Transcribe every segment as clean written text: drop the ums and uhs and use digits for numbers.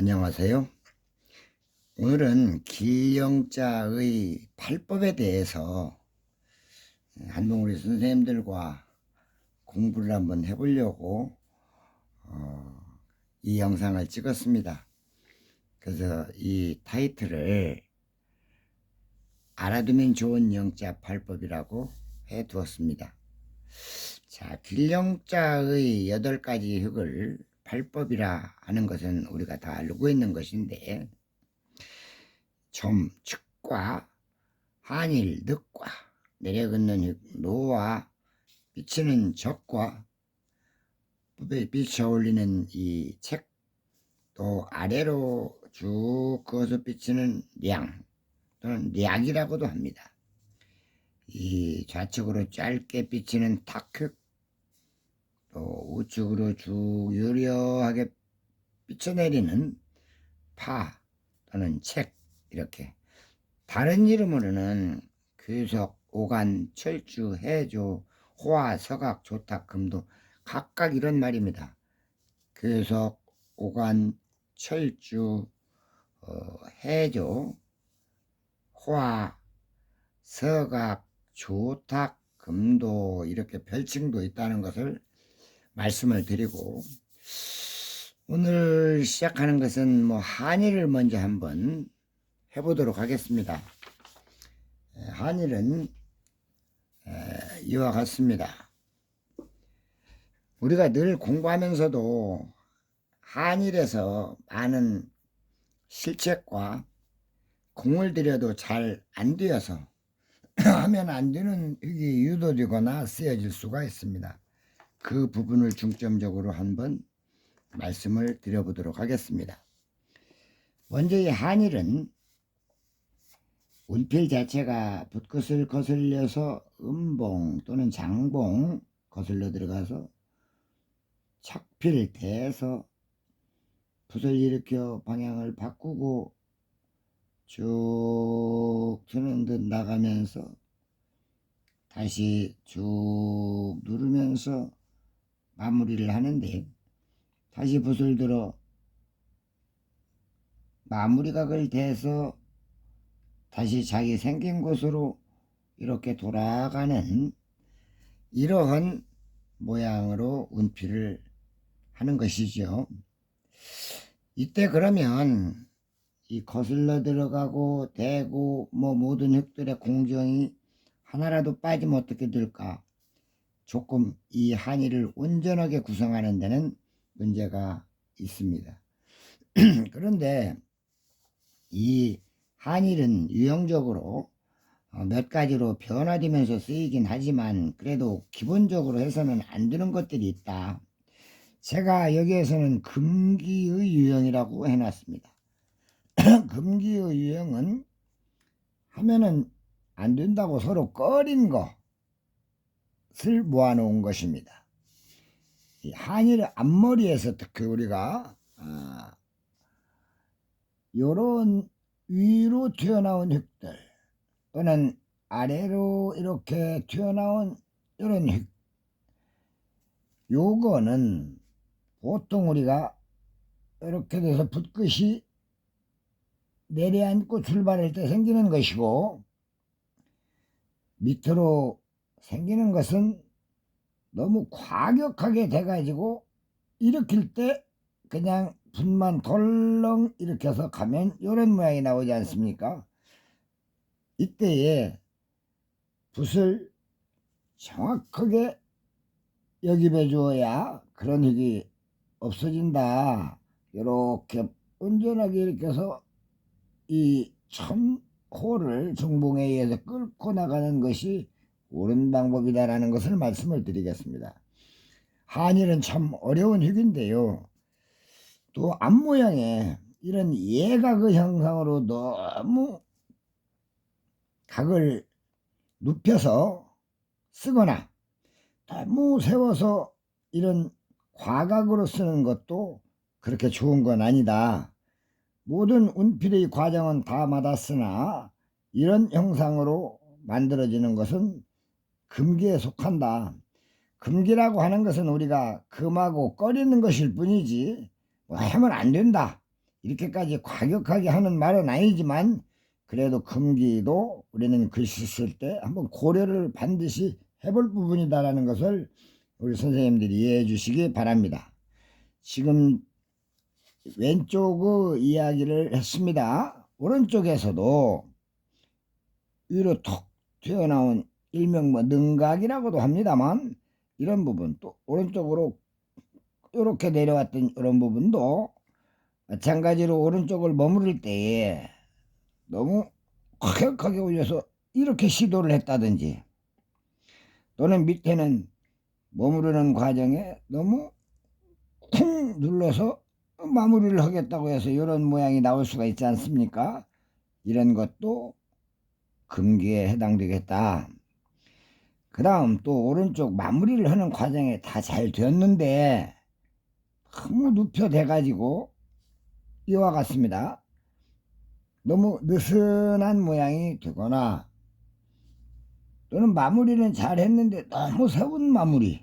안녕하세요. 오늘은 길영자의 팔법에 대해서 한번 우리 선생님들과 공부를 한번 해보려고 이 영상을 찍었습니다. 그래서 이 타이틀을 알아두면 좋은 영자 팔법이라고 해두었습니다. 자, 길영자의 8가지 흙을 팔법이라 하는 것은 우리가 다 알고 있는 것인데, 점, 측과, 한일, 늑과, 내려긋는 흙, 노와 비치는 적과 빛이 어울리는 이 책, 또 아래로 쭉 그어서 비치는 량 또는 략이라고도 합니다. 이 좌측으로 짧게 비치는 탁흙, 또 우측으로 쭉 유려하게 비쳐내리는 파 또는 책, 이렇게 다른 이름으로는 귀석, 오간, 철주, 해조, 호화, 서각, 조탁, 금도 각각 이런 말입니다. 귀석, 오간, 철주, 해조, 호화, 서각, 조탁, 금도 이렇게 별칭도 있다는 것을 말씀을 드리고, 오늘 시작하는 것은 한일을 먼저 한번 해보도록 하겠습니다. 한일은 이와 같습니다. 우리가 늘 공부하면서도 한일에서 많은 실책과 공을 들여도 잘 안 되어서 하면 안 되는 흙이 유도되거나 쓰여질 수가 있습니다. 그 부분을 중점적으로 한번 말씀을 드려보도록 하겠습니다. 먼저 이 한일은 운필 자체가 붓끝을 거슬려서 음봉 또는 장봉 거슬러 들어가서 척필 대서 붓을 일으켜 방향을 바꾸고 쭉 트는 듯 나가면서 다시 쭉 누르면서 마무리를 하는데, 다시 붓을 들어 마무리각을 대서 다시 자기 생긴 곳으로 이렇게 돌아가는 이러한 모양으로 운필을 하는 것이죠. 이때 그러면 이 거슬러 들어가고 대고 모든 흙들의 공정이 하나라도 빠지면 어떻게 될까? 조금 이 한일을 온전하게 구성하는 데는 문제가 있습니다. 그런데 이 한일은 유형적으로 몇 가지로 변화되면서 쓰이긴 하지만 그래도 기본적으로 해서는 안 되는 것들이 있다. 제가 여기에서는 금기의 유형이라고 해놨습니다. 금기의 유형은 하면은 안 된다고 서로 꺼린 것을 모아놓은 것입니다. 이 한일 앞머리에서 특히 우리가 요런 위로 튀어나온 흙들 또는 아래로 이렇게 튀어나온 이런 흙, 요거는 보통 우리가 이렇게 돼서 붓끝이 내려앉고 출발할 때 생기는 것이고, 밑으로 생기는 것은 너무 과격하게 돼가지고 일으킬 때 그냥 붓만 덜렁 일으켜서 가면 이런 모양이 나오지 않습니까? 이때에 붓을 정확하게 여깁해 주어야 그런 흙이 없어진다. 이렇게 온전하게 일으켜서 이 천호를 중봉에 의해서 끌고 나가는 것이 옳은 방법이다라는 것을 말씀을 드리겠습니다. 한일은 참 어려운 흙인데요, 또 앞모양에 이런 예각의 형상으로 너무 각을 눕혀서 쓰거나 너무 세워서 이런 과각으로 쓰는 것도 그렇게 좋은 건 아니다. 모든 운필의 과정은 다 맞았으나 이런 형상으로 만들어지는 것은 금기에 속한다. 금기라고 하는 것은 우리가 금하고 꺼리는 것일 뿐이지 하면 안 된다, 이렇게까지 과격하게 하는 말은 아니지만 그래도 금기도 우리는 글씨 쓸 때 한번 고려를 반드시 해볼 부분이다라는 것을 우리 선생님들이 이해해 주시기 바랍니다. 지금 왼쪽의 이야기를 했습니다. 오른쪽에서도 위로 톡 튀어나온 일명 능각이라고도 합니다만, 이런 부분, 또 오른쪽으로 이렇게 내려왔던 이런 부분도 마찬가지로 오른쪽을 머무를 때에 너무 과격하게 올려서 이렇게 시도를 했다든지, 또는 밑에는 머무르는 과정에 너무 쿵 눌러서 마무리를 하겠다고 해서 이런 모양이 나올 수가 있지 않습니까? 이런 것도 금기에 해당되겠다. 그 다음 또 오른쪽 마무리를 하는 과정에 다 잘 되었는데 너무 눕혀대 가지고 이와 같습니다. 너무 느슨한 모양이 되거나, 또는 마무리는 잘 했는데 너무 세운 마무리,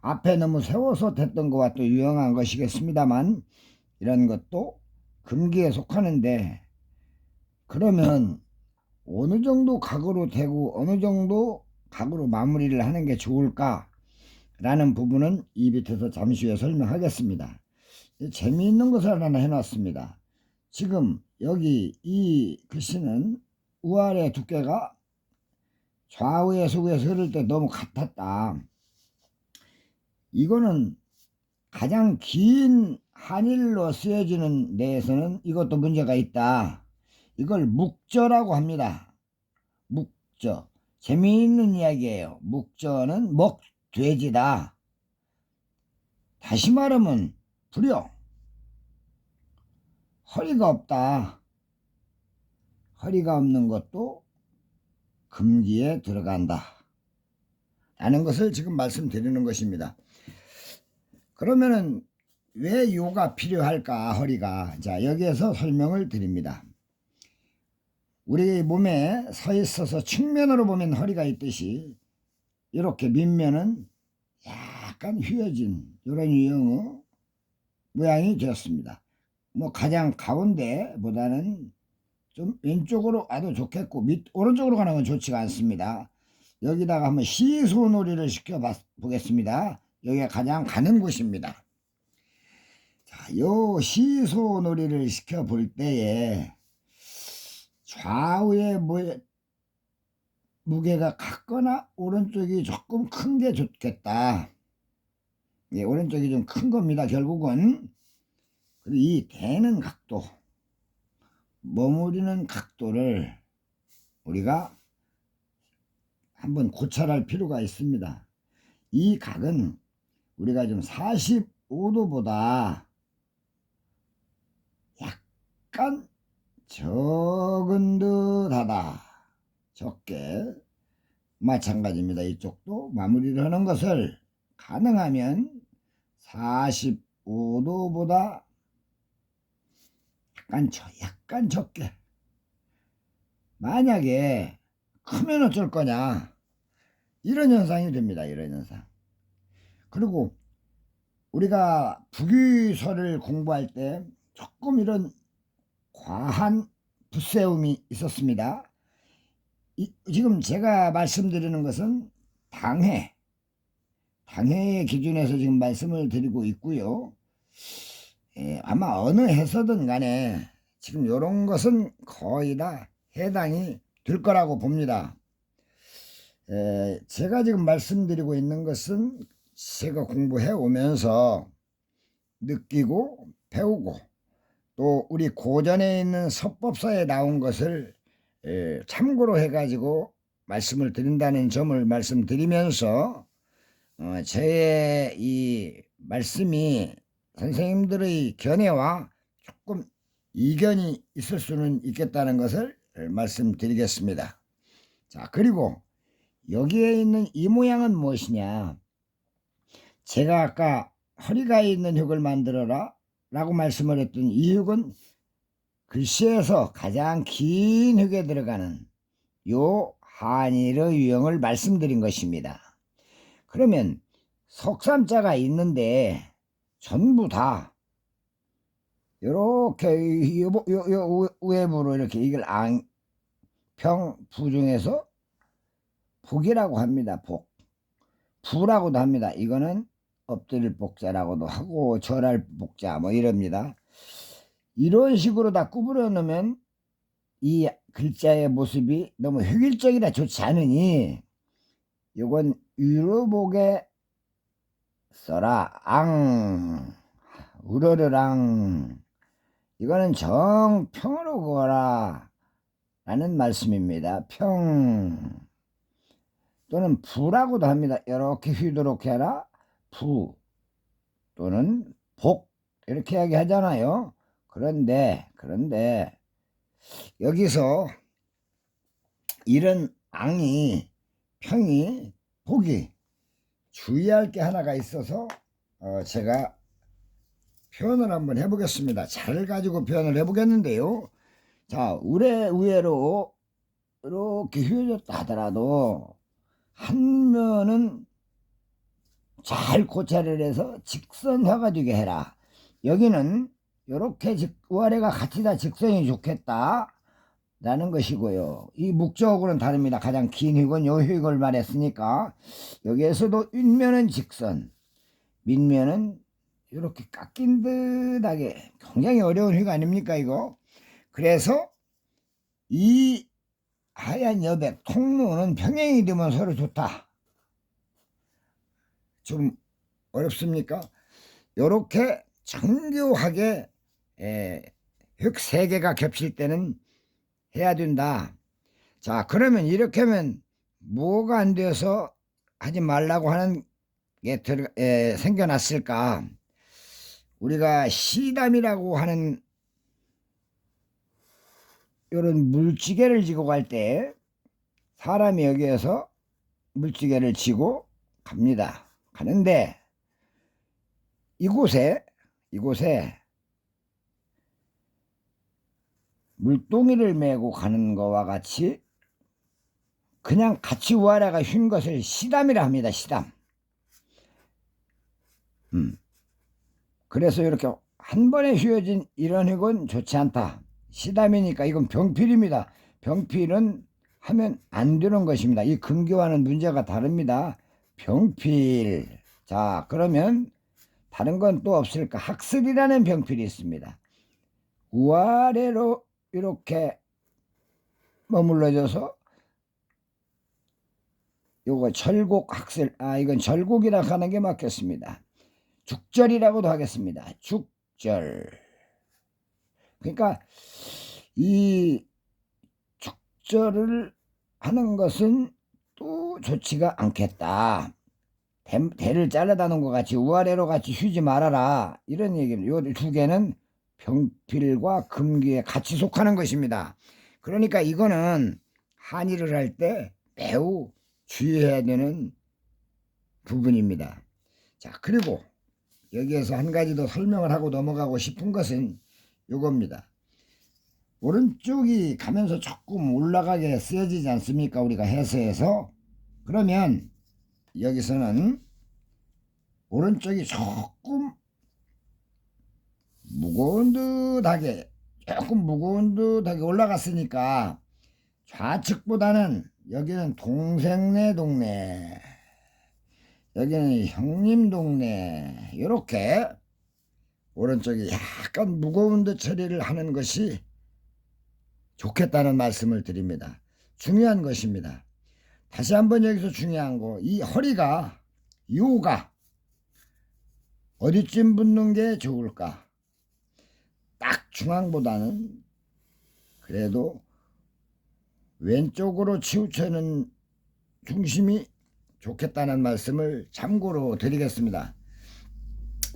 앞에 너무 세워서 됐던 것과 또 유용한 것이겠습니다만, 이런 것도 금기에 속하는데, 그러면 어느 정도 각으로 되고 어느 정도 각으로 마무리를 하는 게 좋을까 라는 부분은 이 밑에서 잠시 후에 설명하겠습니다. 재미있는 것을 하나 해놨습니다. 지금 여기 이 글씨는 우아래 두께가 좌우에서 위에서 흐를 때 너무 같았다. 이거는 가장 긴 한일로 쓰여지는 데에서는 이것도 문제가 있다. 이걸 묵저라고 합니다. 묵저. 재미있는 이야기예요. 묵저는 먹돼지다. 다시 말하면 불효. 허리가 없다. 허리가 없는 것도 금기에 들어간다 라는 것을 지금 말씀드리는 것입니다. 그러면은 왜 요가 필요할까, 허리가? 자, 여기에서 설명을 드립니다. 우리 몸에 서 있어서 측면으로 보면 허리가 있듯이, 이렇게 밑면은 약간 휘어진 이런 유형의 모양이 되었습니다. 가장 가운데보다는 좀 왼쪽으로 와도 좋겠고, 오른쪽으로 가는 건 좋지가 않습니다. 여기다가 한번 시소놀이를 시켜 보겠습니다. 여기가 가장 가는 곳입니다. 자, 요 시소놀이를 시켜 볼 때에 좌우의 무게가 같거나 오른쪽이 조금 큰 게 좋겠다. 예, 오른쪽이 좀 큰 겁니다, 결국은. 그리고 이 대는 각도, 머무리는 각도를 우리가 한번 고찰할 필요가 있습니다. 이 각은 우리가 좀 45도보다 약간 적은 듯하다. 적게. 마찬가지입니다. 이쪽도 마무리를 하는 것을 가능하면 45도보다 약간 적게. 만약에 크면 어쩔 거냐, 이런 현상이 됩니다. 이런 현상. 그리고 우리가 북위서를 공부할 때 조금 이런 과한 붓세움이 있었습니다. 지금 제가 말씀드리는 것은 당해의 기준에서 지금 말씀을 드리고 있고요. 아마 어느 해서든 간에 지금 이런 것은 거의 다 해당이 될 거라고 봅니다. 제가 지금 말씀드리고 있는 것은 제가 공부해 오면서 느끼고 배우고, 또 우리 고전에 있는 서법서에 나온 것을 참고로 해가지고 말씀을 드린다는 점을 말씀드리면서, 저의 이 말씀이 선생님들의 견해와 조금 이견이 있을 수는 있겠다는 것을 말씀드리겠습니다. 자, 그리고 여기에 있는 이 모양은 무엇이냐? 제가 아까 허리가 있는 흙을 만들어라 라고 말씀을 했던 이 흙은 글씨에서 가장 긴 흙에 들어가는 요 한일의 유형을 말씀드린 것입니다. 그러면 속삼자가 있는데 전부 다 요렇게 요 우회부로 이렇게 이걸 평부 중에서 복이라고 합니다. 복. 부라고도 합니다. 이거는 엎드릴 복자라고도 하고 절할 복자 뭐 이럽니다. 이런 식으로 다 구부려 놓으면 이 글자의 모습이 너무 획일적이라 좋지 않으니 요건 위로복에 써라. 우러르랑 이거는 정평으로 그어라 라는 말씀입니다. 평 또는 부라고도 합니다. 이렇게 휘도록 해라. 부 또는 복 이렇게 이야기하잖아요. 그런데 여기서 이런 평이 복이 주의할 게 하나가 있어서 제가 표현을 한번 해보겠습니다. 잘 가지고 표현을 해보겠는데요. 자, 우회로 이렇게 휘어졌다 하더라도 한 면은 잘 고찰을 해서 직선화가 되게 해라. 여기는 이렇게 우아래가 같이 다 직선이 좋겠다 라는 것이고요. 이 목적어구는 다릅니다. 가장 긴 획은 요 획을 말했으니까 여기에서도 윗면은 직선, 밑면은 이렇게 깎인 듯하게 굉장히 어려운 획 아닙니까 이거? 그래서 이 하얀 여백 통로는 평행이 되면 서로 좋다. 좀 어렵습니까? 이렇게 정교하게 획 3개가 겹칠 때는 해야 된다. 자, 그러면 이렇게 하면 뭐가 안 되어서 하지 말라고 하는 게 생겨났을까? 우리가 시담이라고 하는 이런 물지개를 지고 갈 때 사람이 여기에서 물지개를 지고 갑니다. 가는데 이곳에 물동이를 메고 가는 것과 같이 그냥 같이 우아래가 휜 것을 시담이라 합니다. 시담. 그래서 이렇게 한 번에 휘어진 이런 획은 좋지 않다. 시담이니까 이건 병필입니다. 병필은 하면 안 되는 것입니다. 이 금교와는 문제가 다릅니다. 병필. 자, 그러면 다른 건 또 없을까? 학슬이라는 병필이 있습니다. 우아래로 이렇게 머물러져서 요거 절곡 학슬, 이건 절곡이라 하는 게 맞겠습니다. 죽절이라고도 하겠습니다. 죽절. 그러니까 이 죽절을 하는 것은 또 좋지가 않겠다. 대를 잘라다 놓은 것 같이 우아래로 같이 휘지 말아라. 이런 얘기입니다. 요 2개는 병필과 금기에 같이 속하는 것입니다. 그러니까 이거는 한의를 할 때 매우 주의해야 되는 부분입니다. 자, 그리고 여기에서 한 가지 더 설명을 하고 넘어가고 싶은 것은 요겁니다. 오른쪽이 가면서 조금 올라가게 쓰여지지 않습니까? 우리가 해서해서. 그러면 여기서는 오른쪽이 조금 무거운 듯하게 올라갔으니까 좌측보다는 여기는 동생네 동네, 여기는 형님 동네, 이렇게 오른쪽이 약간 무거운 듯 처리를 하는 것이 좋겠다는 말씀을 드립니다. 중요한 것입니다. 다시 한번 여기서 중요한 거, 이 허리가 요가 어디쯤 붙는 게 좋을까? 딱 중앙보다는 그래도 왼쪽으로 치우쳐는 중심이 좋겠다는 말씀을 참고로 드리겠습니다.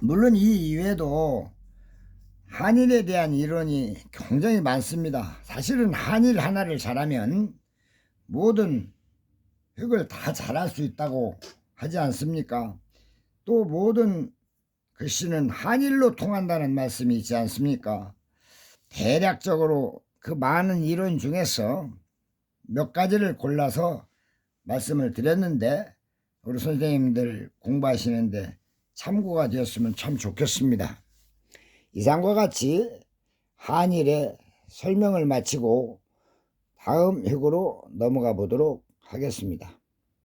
물론 이 이외에도 한일에 대한 이론이 굉장히 많습니다. 사실은 한일 하나를 잘하면 모든 획을 다 잘할 수 있다고 하지 않습니까? 또 모든 글씨는 한일로 통한다는 말씀이 있지 않습니까? 대략적으로 그 많은 이론 중에서 몇 가지를 골라서 말씀을 드렸는데 우리 선생님들 공부하시는데 참고가 되었으면 참 좋겠습니다. 이상과 같이 한일의 설명을 마치고 다음 회고로 넘어가 보도록 하겠습니다.